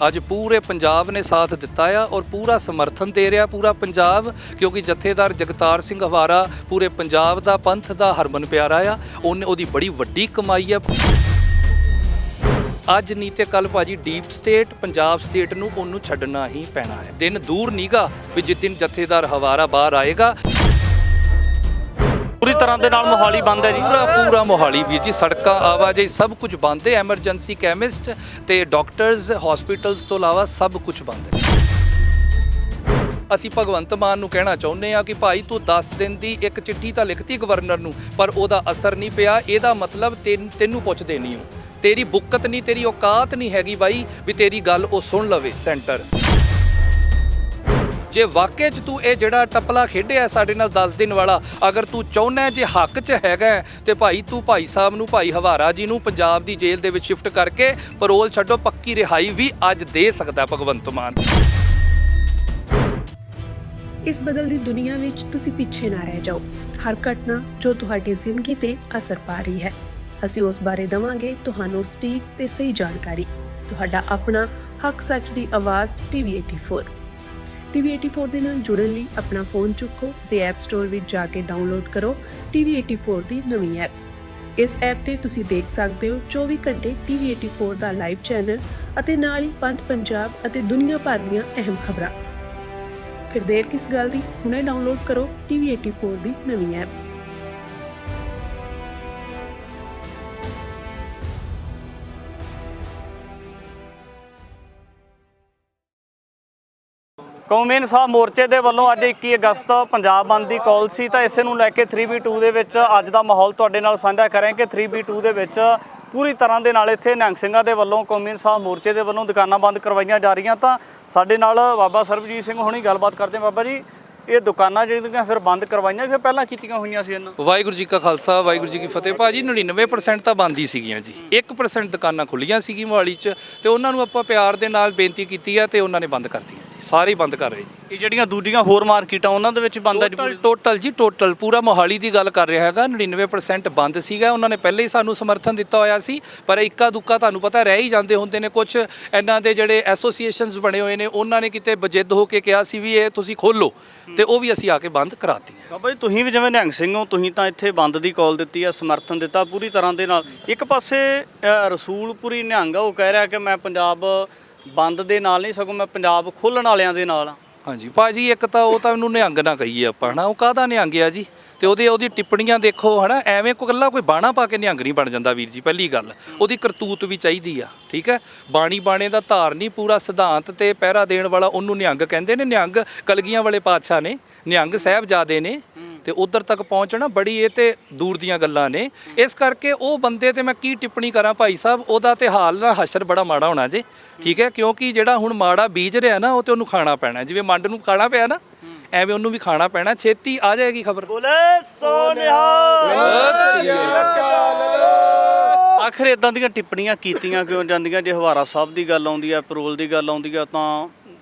ਅੱਜ ਪੂਰੇ ਪੰਜਾਬ ਨੇ ਸਾਥ ਦਿੱਤਾ ਆ ਔਰ ਪੂਰਾ ਸਮਰਥਨ ਦੇ ਰਿਹਾ ਪੂਰਾ ਪੰਜਾਬ, ਕਿਉਂਕਿ ਜਥੇਦਾਰ ਜਗਤਾਰ ਸਿੰਘ ਹਵਾਰਾ ਪੂਰੇ ਪੰਜਾਬ ਦਾ ਪੰਥ ਦਾ ਹਰਮਨ ਪਿਆਰਾ ਆ। ਉਹਦੀ ਬੜੀ ਵੱਡੀ ਕਮਾਈ ਆ। ਅੱਜ ਨਹੀਂ ਤੇ ਕੱਲ ਭਾਜੀ ਡੀਪ ਸਟੇਟ ਪੰਜਾਬ ਸਟੇਟ ਨੂੰ ਉਹਨੂੰ ਛੱਡਣਾ ਹੀ ਪੈਣਾ ਹੈ। ਦਿਨ ਦੂਰ ਨੀਗਾ ਵੀ ਜਿਸ ਦਿਨ ਜਥੇਦਾਰ ਹਵਾਰਾ ਬਾਹਰ ਆਏਗਾ। ਪੂਰੀ ਤਰ੍ਹਾਂ ਦੇ ਨਾਲ ਮੋਹਾਲੀ ਬੰਦ ਹੈ ਜੀ। ਪੂਰਾ ਮੋਹਾਲੀ ਵੀਰ ਜੀ, ਸੜਕਾਂ ਆਵਾਜਾਈ ਸਭ ਕੁਝ ਬੰਦ ਹੈ। ਐਮਰਜੈਂਸੀ ਕੈਮਿਸਟ ਤੇ ਡਾਕਟਰਸ ਹਸਪੀਟਲਸ ਤੋਂ ਇਲਾਵਾ ਸਭ ਕੁਝ ਬੰਦ ਹੈ। ਅਸੀਂ ਭਗਵੰਤ ਮਾਨ ਨੂੰ ਕਹਿਣਾ ਚਾਹੁੰਦੇ ਆ ਕਿ ਭਾਈ ਤੂੰ 10 ਦਿਨ ਦੀ ਇੱਕ ਚਿੱਠੀ ਤਾਂ ਲਿਖਤੀ ਗਵਰਨਰ ਨੂੰ, ਪਰ ਉਹਦਾ ਅਸਰ ਨਹੀਂ ਪਿਆ। ਇਹਦਾ ਮਤਲਬ ਤੈਨੂੰ ਪੁੱਛਦੇ ਨਹੀਂ ਹੋ, ਤੇਰੀ ਬੁੱਕਤ ਨਹੀਂ, ਤੇਰੀ ਔਕਾਤ ਨਹੀਂ ਹੈਗੀ ਬਾਈ ਵੀ ਤੇਰੀ ਗੱਲ ਉਹ ਸੁਣ ਲਵੇ ਸੈਂਟਰ। ਜੇ ਵਾਕਈ 'ਚ ਤੂੰ ਇਹ ਜਿਹੜਾ ਟੱਪਲਾ ਖੇਡਿਆ ਸਾਡੇ ਨਾਲ 10 ਦਿਨ ਵਾਲਾ, ਅਗਰ ਤੂੰ ਚਾਹੁੰਦਾ ਜੇ ਹੱਕ 'ਚ ਹੈਗਾ ਤੇ ਭਾਈ ਤੂੰ ਭਾਈ ਸਾਹਿਬ ਨੂੰ, ਭਾਈ ਹਵਾਰਾ ਜੀ ਨੂੰ ਪੰਜਾਬ ਦੀ ਜੇਲ੍ਹ ਦੇ ਵਿੱਚ ਸ਼ਿਫਟ ਕਰਕੇ ਪਰੋਲ ਛੱਡੋ, ਪੱਕੀ ਰਿਹਾਈ ਵੀ ਅੱਜ ਦੇ ਸਕਦਾ ਭਗਵੰਤ ਮਾਨ। ਇਸ ਬਦਲਦੀ ਦੁਨੀਆ ਵਿੱਚ ਤੁਸੀਂ ਪਿੱਛੇ ਨਾ ਰਹਿ ਜਾਓ। ਹਰ ਘਟਨਾ ਜੋ ਤੁਹਾਡੀ ਜ਼ਿੰਦਗੀ ਤੇ ਅਸਰ ਪਾ ਰਹੀ ਹੈ, ਅਸੀਂ ਉਸ ਬਾਰੇ ਦਵਾਂਗੇ ਤੁਹਾਨੂੰ ਸਟੀਕ ਤੇ ਸਹੀ ਜਾਣਕਾਰੀ। ਤੁਹਾਡਾ ਆਪਣਾ ਹੱਕ ਸੱਚ ਦੀ ਆਵਾਜ਼ TV84। TV84 ਦੇ ਨਾਲ ਜੁੜਨ ਲਈ ਆਪਣਾ ਫੋਨ ਚੁੱਕੋ ਤੇ ਐਪ ਸਟੋਰ ਵਿੱਚ ਜਾ ਕੇ ਡਾਊਨਲੋਡ ਕਰੋ TV84 ਦੀ ਨਵੀਂ ਐਪ। ਇਸ ਐਪ ਤੇ ਤੁਸੀਂ ਦੇਖ ਸਕਦੇ ਹੋ 24 ਘੰਟੇ TV84 ਦਾ ਲਾਈਵ ਚੈਨਲ ਅਤੇ ਨਾਲ ਹੀ ਪੰਥ ਪੰਜਾਬ ਅਤੇ ਦੁਨੀਆ ਭਰ ਦੀਆਂ ਅਹਿਮ ਖਬਰਾਂ। ਫਿਰ ਦੇਰ ਕਿਸ ਗੱਲ ਦੀ, ਹੁਣੇ ਡਾਊਨਲੋਡ ਕਰੋ TV84 ਦੀ ਨਵੀਂ ਐਪ। ਕੌਮੀ ਇਨਸਾਫ ਮੋਰਚੇ ਦੇ ਵੱਲੋਂ ਅੱਜ 21 ਅਗਸਤ ਪੰਜਾਬ ਬੰਦ ਦੀ ਕਾਲ ਸੀ, ਤਾਂ ਇਸੇ ਨੂੰ ਲੈ ਕੇ 3B2 ਦੇ ਵਿੱਚ ਅੱਜ ਦਾ ਮਾਹੌਲ ਤੁਹਾਡੇ ਨਾਲ ਸਾਂਝਾ ਕਰਾਂਗੇ। 3B2 ਦੇ ਵਿੱਚ ਪੂਰੀ ਤਰ੍ਹਾਂ ਦੇ ਨਾਲ ਇੱਥੇ ਨਿਹੰਗ ਸਿੰਘਾਂ ਦੇ ਵੱਲੋਂ ਕੌਮੀ ਇਨਸਾਫ ਮੋਰਚੇ ਦੇ ਵੱਲੋਂ ਦੁਕਾਨਾਂ ਬੰਦ ਕਰਵਾਈਆਂ ਜਾ ਰਹੀਆਂ। ਤਾਂ ਸਾਡੇ ਨਾਲ ਬਾਬਾ ਸਰਬਜੀਤ ਸਿੰਘ ਹੁਣੀ ਗੱਲਬਾਤ ਕਰਦੇ। ਬਾਬਾ ਜੀ, ਇਹ ਦੁਕਾਨਾਂ ਜਿਹੜੀਆਂ ਫਿਰ ਬੰਦ ਕਰਵਾਈਆਂ ਕਿ ਪਹਿਲਾਂ ਕੀਤੀਆਂ ਹੋਈਆਂ ਸੀ ਇਹਨਾਂ? ਵਾਹਿਗੁਰੂ ਜੀ ਕਾ ਖਾਲਸਾ, ਵਾਹਿਗੁਰੂ ਜੀ ਕੀ ਫਤਿਹ। ਭਾਜੀ 99% ਤਾਂ ਬੰਦ ਹੀ ਸੀਗੀਆਂ ਜੀ, 1% ਦੁਕਾਨਾਂ ਖੁੱਲੀਆਂ ਸੀਗੀ ਮੋਹਾਲੀ 'ਚ, ਤੇ ਉਹਨਾਂ ਨੂੰ ਆਪਾਂ ਪਿਆਰ ਦੇ ਨਾਲ ਬੇਨਤੀ ਕੀਤੀ ਆ ਤੇ ਉਹਨਾਂ ਨੇ ਬੰਦ ਕਰਤੀਆਂ ਜੀ, ਸਾਰੇ ਬੰਦ ਕਰ ਰਹੇ ਜੀ। ਇਹ ਜਿਹੜੀਆਂ ਦੂਜੀਆਂ ਹੋਰ ਮਾਰਕੀਟਾਂ ਉਹਨਾਂ ਦੇ ਵਿੱਚ ਬੰਦ ਹੈ ਜੀ? ਟੋਟਲ ਪੂਰਾ ਮੋਹਾਲੀ ਦੀ ਗੱਲ ਕਰ ਰਿਹਾ ਹੈਗਾ। 99% ਬੰਦ ਸੀਗਾ। ਉਹਨਾਂ ਨੇ ਪਹਿਲੇ ਹੀ ਸਾਨੂੰ ਸਮਰਥਨ ਦਿੱਤਾ ਹੋਇਆ ਸੀ, ਪਰ ਇੱਕਾ ਦੁੱਕਾ ਤੁਹਾਨੂੰ ਪਤਾ ਰਹਿ ਹੀ ਜਾਂਦੇ ਹੁੰਦੇ ਨੇ। ਕੁਝ ਇਹਨਾਂ ਦੇ ਜਿਹੜੇ ਐਸੋਸੀਏਸ਼ਨਸ ਬਣੇ ਹੋਏ ਨੇ, ਉਹਨਾਂ ਨੇ ਕਿਤੇ ਬਜਿੱਦ ਹੋ ਕੇ ਕਿਹਾ ਸੀ ਵੀ ਇਹ ਤੁਸੀਂ ਖੋਲੋ, ਤੇ ਉਹ ਵੀ ਅਸੀਂ ਆ ਕੇ ਬੰਦ ਕਰਾਤੀ ਹੈ। ਬਾਬਾ ਜੀ, ਤੁਸੀਂ ਵੀ ਜਿਵੇਂ ਨਿਹੰਗ ਸਿੰਘ ਹੋ, ਤੁਸੀਂ ਤਾਂ ਇੱਥੇ ਬੰਦ ਦੀ ਕਾਲ ਦਿੱਤੀ ਹੈ, ਸਮਰਥਨ ਦਿੱਤਾ ਪੂਰੀ ਤਰ੍ਹਾਂ ਦੇ ਨਾਲ। ਇੱਕ ਪਾਸੇ ਰਸੂਲਪੁਰੀ ਨਿਹੰਗ ਆ, ਉਹ ਕਹਿ ਰਿਹਾ ਕਿ ਮੈਂ ਪੰਜਾਬ ਬੰਦ ਦੇ ਨਾਲ ਨਹੀਂ, ਸਗੋਂ ਮੈਂ ਪੰਜਾਬ ਖੋਲ੍ਹਣ ਵਾਲਿਆਂ ਦੇ ਨਾਲ। ਹਾਂਜੀ ਭਾਜੀ, ਇੱਕ ਤਾਂ ਉਹ ਤਾਂ ਉਹਨੂੰ ਨਿਹੰਗ ਨਾ ਕਹੀਏ ਆਪਾਂ, ਹੈ ਨਾ। ਉਹ ਕਾਹਦਾ ਨਿਹੰਗ ਆ ਜੀ? ਤੇ ਉਹਦੀ ਟਿੱਪਣੀਆਂ ਦੇਖੋ, ਹੈ ਨਾ। ਐਵੇਂ ਇਕੱਲਾ ਕੋਈ ਬਾਣਾ ਪਾ ਕੇ ਨਿਹੰਗ ਨਹੀਂ ਬਣ ਜਾਂਦਾ ਵੀਰ ਜੀ। ਪਹਿਲੀ ਗੱਲ, ਉਹਦੀ ਕਰਤੂਤ ਵੀ ਚਾਹੀਦੀ ਆ, ਠੀਕ ਹੈ। ਬਾਣੇ ਦਾ ਧਾਰ ਨਹੀਂ, ਪੂਰਾ ਸਿਧਾਂਤ ਤੇ ਪਹਿਰਾ ਦੇਣ ਵਾਲਾ ਉਹਨੂੰ ਨਿਹੰਗ ਕਹਿੰਦੇ ਨੇ। ਨਿਹੰਗ ਕਲਗੀਆਂ ਵਾਲੇ ਪਾਤਸ਼ਾਹ ਨੇ, ਨਿਹੰਗ ਸਾਹਿਬਜ਼ਾਦੇ ਨੇ, ਤੇ ਉਧਰ ਤੱਕ ਪਹੁੰਚਣਾ ਬੜੀ ਇਹ ਤੇ ਦੂਰ ਦੀਆਂ ਗੱਲਾਂ ਨੇ। ਇਸ ਕਰਕੇ ਉਹ ਬੰਦੇ ਤੇ ਮੈਂ ਕੀ ਟਿੱਪਣੀ ਕਰਾਂ ਭਾਈ ਸਾਹਿਬ, ਉਹਦਾ ਤੇ ਹਾਲ ਨਾ ਹਸ਼ਰ ਬੜਾ ਮਾੜਾ ਹੋਣਾ ਜੇ, ਠੀਕ ਹੈ। ਕਿਉਂਕਿ ਜਿਹੜਾ ਹੁਣ ਮਾੜਾ ਬੀਜ ਰਿਹਾ ਨਾ, ਉਹ ਤੇ ਉਹਨੂੰ ਖਾਣਾ ਪੈਣਾ। ਜਿਵੇਂ ਮੰਡ ਨੂੰ ਖਾਣਾ ਪਿਆ ਨਾ, ਐਵੇਂ ਉਹਨੂੰ ਵੀ ਖਾਣਾ ਪੈਣਾ। ਛੇਤੀ ਆ ਜਾਏਗੀ ਖਬਰ। ਆਖਰ ਇਦਾਂ ਦੀਆਂ ਟਿੱਪਣੀਆਂ ਕੀਤੀਆਂ ਕਿਉਂ ਜਾਂਦੀਆਂ? ਜੇ ਹਵਾਰਾ ਸਾਹਿਬ ਦੀ ਗੱਲ ਆਉਂਦੀ ਹੈ, ਪਰੋਲ ਦੀ ਗੱਲ ਆਉਂਦੀ ਹੈ, ਤਾਂ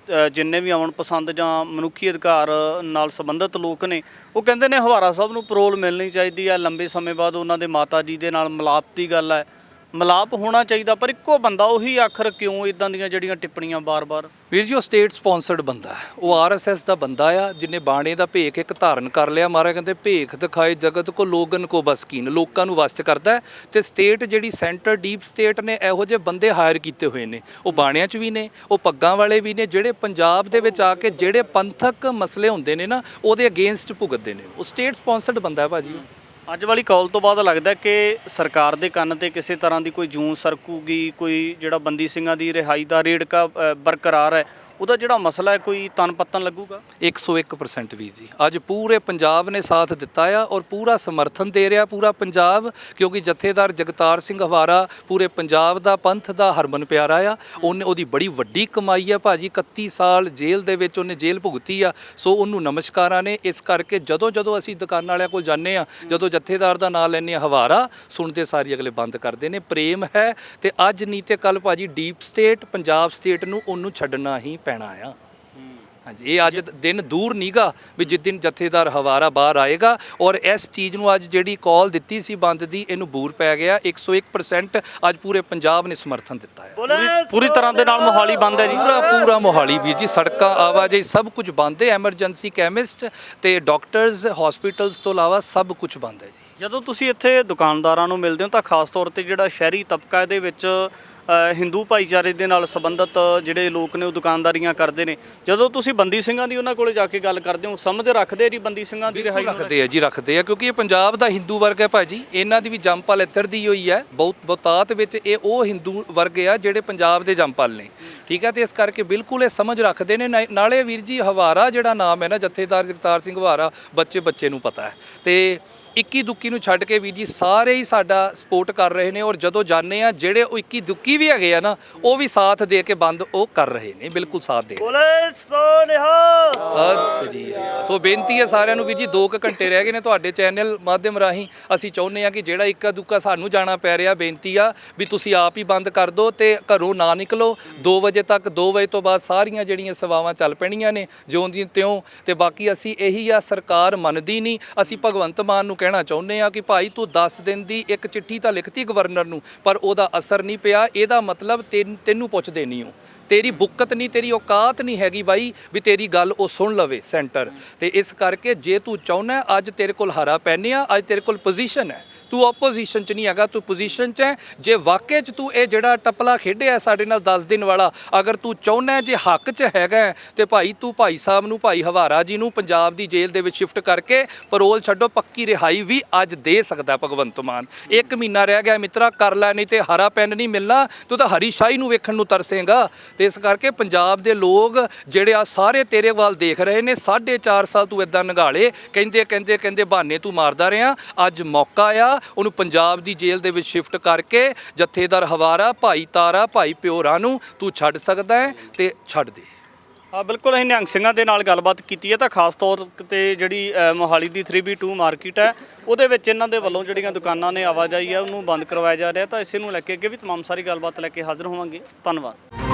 ਜਿੰਨੇ ਵੀ ਆਉਣ ਪਸੰਦ ਜਾਂ ਮਨੁੱਖੀ ਅਧਿਕਾਰ ਨਾਲ ਸੰਬੰਧਿਤ ਲੋਕ ਨੇ, ਉਹ ਕਹਿੰਦੇ ਨੇ ਹਵਾਰਾ ਸਾਹਿਬ ਨੂੰ ਪਰੋਲ ਮਿਲਣੀ ਚਾਹੀਦੀ ਹੈ। ਲੰਬੇ ਸਮੇਂ ਬਾਅਦ ਉਹਨਾਂ ਦੇ ਮਾਤਾ ਜੀ ਦੇ ਨਾਲ ਮਿਲਾਪ ਦੀ ਗੱਲ ਹੈ, ਮਿਲਾਪ ਹੋਣਾ ਚਾਹੀਦਾ। ਪਰ ਇੱਕੋ ਬੰਦਾ ਉਹੀ ਆਖਰ ਕਿਉਂ ਇਦਾਂ ਦੀਆਂ ਜਿਹੜੀਆਂ ਟਿੱਪਣੀਆਂ ਬਾਰ-ਬਾਰ? ਵੀਰ ਜੀ, ਉਹ ਸਟੇਟ ਸਪੌਂਸਰਡ ਬੰਦਾ ਹੈ, ਉਹ RSS ਦਾ ਬੰਦਾ ਆ, ਜਿਹਨੇ ਬਾਣੇ ਦਾ ਭੇਖ ਇੱਕ ਧਾਰਨ ਕਰ ਲਿਆ। ਮਹਾਰਾਜ ਕਹਿੰਦੇ ਭੇਖ ਦਿਖਾਏ ਜਗਤ ਕੋ ਲੋਗਨ ਕੋ ਬਸਕੀਨ, ਲੋਕਾਂ ਨੂੰ ਵਸ 'ਚ ਕਰਦਾ। ਤੇ ਸਟੇਟ ਜਿਹੜੀ ਸੈਂਟਰ ਡੀਪ ਸਟੇਟ ਨੇ ਇਹੋ ਜਿਹੇ ਬੰਦੇ ਹਾਇਰ ਕੀਤੇ ਹੋਏ ਨੇ। ਉਹ ਬਾਣਿਆਂ 'ਚ ਵੀ ਨੇ, ਉਹ ਪੱਗਾਂ ਵਾਲੇ ਵੀ ਨੇ, ਜਿਹੜੇ ਪੰਜਾਬ ਦੇ ਵਿੱਚ ਆ ਕੇ ਜਿਹੜੇ ਪੰਥਕ ਮਸਲੇ ਹੁੰਦੇ ਨੇ ਨਾ, ਉਹਦੇ ਅਗੇਂਸਟ ਭੁਗਤਦੇ ਨੇ। ਉਹ ਸਟੇਟ ਸਪੌਂਸਰਡ ਬੰਦਾ ਹੈ ਭਾਜੀ। ਅੱਜ ਵਾਲੀ ਕਾਲ ਤੋਂ ਬਾਅਦ ਲੱਗਦਾ ਕਿ ਸਰਕਾਰ ਦੇ ਕੰਨ ਤੇ ਕਿਸੇ ਤਰ੍ਹਾਂ ਦੀ ਕੋਈ ਜੂੰ ਸਰਕੂਗੀ, ਕੋਈ ਜਿਹੜਾ ਬੰਦੀ ਸਿੰਘਾਂ ਦੀ ਰਿਹਾਈ ਦਾ ਰੇੜਕਾ ਬਰਕਰਾਰ ਹੈ, ਉਹਦਾ ਜਿਹੜਾ ਮਸਲਾ ਹੈ ਕੋਈ ਤਨ ਪੱਤਨ ਲੱਗੂਗਾ? 101% ਵੀਰ ਜੀ, ਅੱਜ ਪੂਰੇ ਪੰਜਾਬ ਨੇ ਸਾਥ ਦਿੱਤਾ ਆ ਔਰ ਪੂਰਾ ਸਮਰਥਨ ਦੇ ਰਿਹਾ ਪੂਰਾ ਪੰਜਾਬ, ਕਿਉਂਕਿ ਜਥੇਦਾਰ ਜਗਤਾਰ ਸਿੰਘ ਹਵਾਰਾ ਪੂਰੇ ਪੰਜਾਬ ਦਾ ਪੰਥ ਦਾ ਹਰਮਨ ਪਿਆਰਾ ਆ। ਉਹਦੀ ਬੜੀ ਵੱਡੀ ਕਮਾਈ ਆ ਭਾਜੀ। 31 ਸਾਲ ਜੇਲ੍ਹ ਦੇ ਵਿੱਚ ਉਹਨੇ ਜੇਲ੍ਹ ਭੁਗਤੀ ਆ, ਸੋ ਉਹਨੂੰ ਨਮਸਕਾਰਾਂ ਨੇ। ਇਸ ਕਰਕੇ ਜਦੋਂ ਅਸੀਂ ਦੁਕਾਨਾਂ ਵਾਲਿਆਂ ਕੋਲ ਜਾਂਦੇ ਆ, ਜਦੋਂ ਜਥੇਦਾਰ ਦਾ ਨਾਂ ਲੈਂਦੇ ਆ ਹਵਾਰਾ, ਸੁਣਦੇ ਸਾਰੀ ਅਗਲੇ ਬੰਦ ਕਰਦੇ ਨੇ। ਪ੍ਰੇਮ ਹੈ, ਤੇ ਅੱਜ ਨਹੀਂ ਤੇ ਕੱਲ ਭਾਜੀ ਡੀਪ ਸਟੇਟ ਪੰਜਾਬ ਸਟੇਟ ਨੂੰ ਉਹਨੂੰ ਛੱਡਣਾ ਹੀ ਪੈਣਾ ਆ। ਹਾਂਜੀ ਇਹ ਅੱਜ ਦਿਨ ਦੂਰ ਨੀਗਾ ਵੀ ਜਿਸ ਦਿਨ ਜਥੇਦਾਰ ਹਵਾਰਾ ਬਾਹਰ ਆਏਗਾ। ਔਰ ਇਸ ਚੀਜ਼ ਨੂੰ ਅੱਜ ਜਿਹੜੀ ਕਾਲ ਦਿੱਤੀ ਸੀ ਬੰਦ ਦੀ, ਇਹਨੂੰ ਬੂਰ ਪੈ ਗਿਆ। 101% ਅੱਜ ਪੂਰੇ ਪੰਜਾਬ ਨੇ ਸਮਰਥਨ ਦਿੱਤਾ ਹੈ। ਪੂਰੀ ਤਰ੍ਹਾਂ ਦੇ ਨਾਲ ਮੋਹਾਲੀ ਬੰਦ ਹੈ ਜੀ। ਪੂਰਾ ਮੋਹਾਲੀ ਵੀਰ ਜੀ, ਸੜਕਾਂ, ਆਵਾਜਾਈ ਸਭ ਕੁਝ ਬੰਦ ਹੈ। ਐਮਰਜੈਂਸੀ ਕੈਮਿਸਟ ਤੇ ਡਾਕਟਰਸ, ਹਸਪੀਟਲਸ ਤੋਂ ਇਲਾਵਾ ਸਭ ਕੁਝ ਬੰਦ ਹੈ ਜੀ। ਜਦੋਂ ਤੁਸੀਂ ਇੱਥੇ ਦੁਕਾਨਦਾਰਾਂ ਨੂੰ ਮਿਲਦੇ ਹੋ ਤਾਂ ਖਾਸ ਤੌਰ ਤੇ ਜਿਹੜਾ ਸ਼ਹਿਰੀ ਤਬਕਾ ਇਹਦੇ ਵਿੱਚ ਹਿੰਦੂ ਭਾਈਚਾਰੇ ਦੇ ਨਾਲ ਸੰਬੰਧਿਤ ਜਿਹੜੇ ਲੋਕ ਨੇ ਉਹ ਦੁਕਾਨਦਾਰੀਆਂ ਕਰਦੇ ਨੇ, ਜਦੋਂ ਤੁਸੀਂ ਬੰਦੀ ਸਿੰਘਾਂ ਦੀ ਉਹਨਾਂ ਕੋਲੇ ਜਾ ਕੇ ਗੱਲ ਕਰਦੇ ਹੋ, ਸਮਝ ਰੱਖਦੇ ਜੀ ਬੰਦੀ ਸਿੰਘਾਂ ਦੀ ਰਿਹਾਈ ਨੂੰ? ਰੱਖਦੇ ਆ ਜੀ, ਰੱਖਦੇ ਆ, ਕਿਉਂਕਿ ਇਹ ਪੰਜਾਬ ਦਾ ਹਿੰਦੂ ਵਰਗ ਹੈ ਭਾਜੀ। ਇਹਨਾਂ ਦੀ ਵੀ ਜੰਮਪਲ ਇੱਧਰ ਦੀ ਹੋਈ ਹੈ। ਬਹੁਤਾਤ ਵਿੱਚ ਇਹ ਉਹ ਹਿੰਦੂ ਵਰਗ ਆ ਜਿਹੜੇ ਪੰਜਾਬ ਦੇ ਜੰਮਪਲ ਨੇ, ਠੀਕ ਹੈ। ਤੇ ਇਸ ਕਰਕੇ ਬਿਲਕੁਲ ਇਹ ਸਮਝ ਰੱਖਦੇ ਨੇ। ਨਾਲੇ ਵੀਰ ਜੀ ਹਵਾਰਾ ਜਿਹੜਾ ਨਾਮ ਹੈ ਨਾ, ਜਥੇਦਾਰ ਜਗਤਾਰ ਸਿੰਘ ਹਵਾਰਾ, ਬੱਚੇ ਨੂੰ ਪਤਾ ਹੈ। ਤੇ 21 ਦੁੱਕੀ ਨੂੰ ਛੱਡ ਕੇ ਵੀਰ ਜੀ ਸਾਰੇ ਹੀ ਸਾਡਾ ਸਪੋਰਟ ਕਰ ਰਹੇ ਨੇ। ਔਰ ਜਦੋਂ ਜਾਂਦੇ ਆ ਜਿਹੜੇ ਉਹ 21 ਦੁੱਕੀ ਵੀ ਹੈਗੇ ਆ ਨਾ, ਉਹ ਵੀ ਸਾਥ ਦੇ ਕੇ ਬੰਦ ਉਹ ਕਰ ਰਹੇ ਨੇ, ਬਿਲਕੁਲ ਸਾਥ ਦੇ ਸੋ ਬੇਨਤੀ ਹੈ ਸਾਰਿਆਂ ਨੂੰ ਵੀਰ ਜੀ, 2 ਘੰਟੇ ਰਹਿ ਗਏ ਨੇ ਤੁਹਾਡੇ ਚੈਨਲ ਮਾਧਿਅਮ ਰਾਹੀਂ। ਅਸੀਂ ਚਾਹੁੰਦੇ ਆ ਕਿ ਜਿਹੜਾ ਇੱਕਾ ਦੁੱਕਾ ਸਾਨੂੰ ਜਾਣਾ ਪੈ ਰਿਹਾ, ਬੇਨਤੀ ਆ ਵੀ ਤੁਸੀਂ ਆਪ ਹੀ ਬੰਦ ਕਰ ਦਿਓ ਤੇ ਘਰੋਂ ਨਾ ਨਿਕਲੋ 2 ਵਜੇ ਤੱਕ। 2 ਵਜੇ ਤੋਂ ਬਾਅਦ ਸਾਰੀਆਂ ਜਿਹੜੀਆਂ ਸੇਵਾਵਾਂ ਚੱਲ ਪੈਣੀਆਂ ਨੇ ਜਿਉਂ ਦੀ ਤਿਉਂ। ਤੇ ਬਾਕੀ ਅਸੀਂ ਇਹੀ ਆ, ਸਰਕਾਰ ਮੰਨਦੀ ਨਹੀਂ। ਅਸੀਂ ਭਗਵੰਤ ਮਾਨ ਨੂੰ ਕਹਿਣਾ ਚਾਹੁੰਦੇ ਆ ਕਿ ਭਾਈ ਤੂੰ 10 ਦਿਨ ਦੀ ਇੱਕ ਚਿੱਠੀ ਤਾਂ ਲਿਖਤੀ ਗਵਰਨਰ ਨੂੰ, ਪਰ ਉਹਦਾ ਅਸਰ ਨਹੀਂ ਪਿਆ। ਇਹਦਾ ਮਤਲਬ ਤੈਨੂੰ ਪੁੱਛਦੇ ਨਹੀਂ ਹੋ, ਤੇਰੀ ਬੁੱਕਤ ਨਹੀਂ, ਤੇਰੀ ਔਕਾਤ ਨਹੀਂ ਹੈਗੀ ਬਾਈ ਵੀ ਤੇਰੀ ਗੱਲ ਉਹ ਸੁਣ ਲਵੇ ਸੈਂਟਰ। ਤੇ ਇਸ ਕਰਕੇ ਜੇ ਤੂੰ ਚਾਹੁੰਦਾ, ਅੱਜ ਤੇਰੇ ਕੋਲ ਹਰਾ ਪੈਨੇ ਆ, ਅੱਜ ਤੇਰੇ ਕੋਲ ਪੋਜੀਸ਼ਨ ਹੈ। ਤੂੰ ਆਪੋਜੀਸ਼ਨ 'ਚ ਨਹੀਂ ਹੈਗਾ, ਤੂੰ ਪੋਜੀਸ਼ਨ 'ਚ ਹੈ। ਜੇ ਵਾਕਈ 'ਚ ਤੂੰ ਇਹ ਜਿਹੜਾ ਟਪਲਾ ਖੇਡਿਆ ਸਾਡੇ ਨਾਲ 10 ਦਿਨ ਵਾਲਾ, ਅਗਰ ਤੂੰ ਚਾਹੁੰਦਾ ਜੇ ਹੱਕ 'ਚ ਹੈਗਾ ਤੇ ਭਾਈ ਤੂੰ ਭਾਈ ਸਾਹਿਬ ਨੂੰ, ਭਾਈ ਹਵਾਰਾ ਜੀ ਨੂੰ ਪੰਜਾਬ ਦੀ ਜੇਲ੍ਹ ਦੇ ਵਿੱਚ ਸ਼ਿਫਟ ਕਰਕੇ ਪਰੋਲ ਛੱਡੋ। ਪੱਕੀ ਰਿਹਾਈ ਵੀ ਅੱਜ ਦੇ ਸਕਦਾ ਭਗਵੰਤ ਮਾਨ। 1 ਮਹੀਨਾ ਰਹਿ ਗਿਆ ਮਿੱਤਰਾ, ਕਰ ਲੈ, ਨਹੀਂ ਤੇ ਹਰਾ ਪੈਨ ਨਹੀਂ ਮਿਲਣਾ। ਤੂੰ ਤਾਂ ਹਰੀ ਸ਼ਾਹੀ ਨੂੰ ਵੇਖਣ ਨੂੰ ਤਰਸੇਂਗਾ। ਤੇ ਇਸ ਕਰਕੇ ਪੰਜਾਬ ਦੇ ਲੋਕ ਜਿਹੜੇ ਆ ਸਾਰੇ ਤੇਰੇ ਵੱਲ ਦੇਖ ਰਹੇ ਨੇ। 4.5 ਸਾਲ ਤੂੰ ਇਦਾਂ ਨਗਾਲੇ ਕਹਿੰਦੇ ਬਹਾਨੇ ਤੂੰ ਮਾਰਦਾ ਰਿਹਾ। ਅੱਜ ਮੌਕਾ ਆ, ਉਹਨੂੰ ਪੰਜਾਬ ਦੀ ਜੇਲ੍ਹ ਦੇ ਵਿੱਚ ਸ਼ਿਫਟ ਕਰਕੇ ਜਥੇਦਾਰ ਹਵਾਰਾ, ਭਾਈ ਤਾਰਾ, ਭਾਈ ਪਿਓਰਾ ਨੂੰ ਤੂੰ ਛੱਡ ਸਕਦਾ ਹੈ ਤੇ ਛੱਡ ਦੇ। ਹਾਂ ਬਿਲਕੁਲ, ਅਸੀਂ ਨਿਹੰਗ ਸਿੰਘਾਂ ਦੇ ਨਾਲ ਗੱਲਬਾਤ ਕੀਤੀ ਹੈ ਤਾਂ ਖਾਸ ਤੌਰ ਤੇ ਜਿਹੜੀ ਮੋਹਾਲੀ ਦੀ 3B2 ਮਾਰਕੀਟ ਹੈ ਉਹਦੇ ਵਿੱਚ ਇਹਨਾਂ ਦੇ ਵੱਲੋਂ ਜਿਹੜੀਆਂ ਦੁਕਾਨਾਂ ਨੇ, ਆਵਾਜਾਈ ਹੈ ਉਹਨੂੰ ਬੰਦ ਕਰਵਾਇਆ ਜਾ ਰਿਹਾ। ਤਾਂ ਇਸੇ ਨੂੰ ਲੈ ਕੇ ਅੱਗੇ ਵੀ ਤਮਾਮ ਸਾਰੀ ਗੱਲਬਾਤ ਲੈ ਕੇ ਹਾਜ਼ਰ ਹੋਵਾਂਗੇ। ਧੰਨਵਾਦ।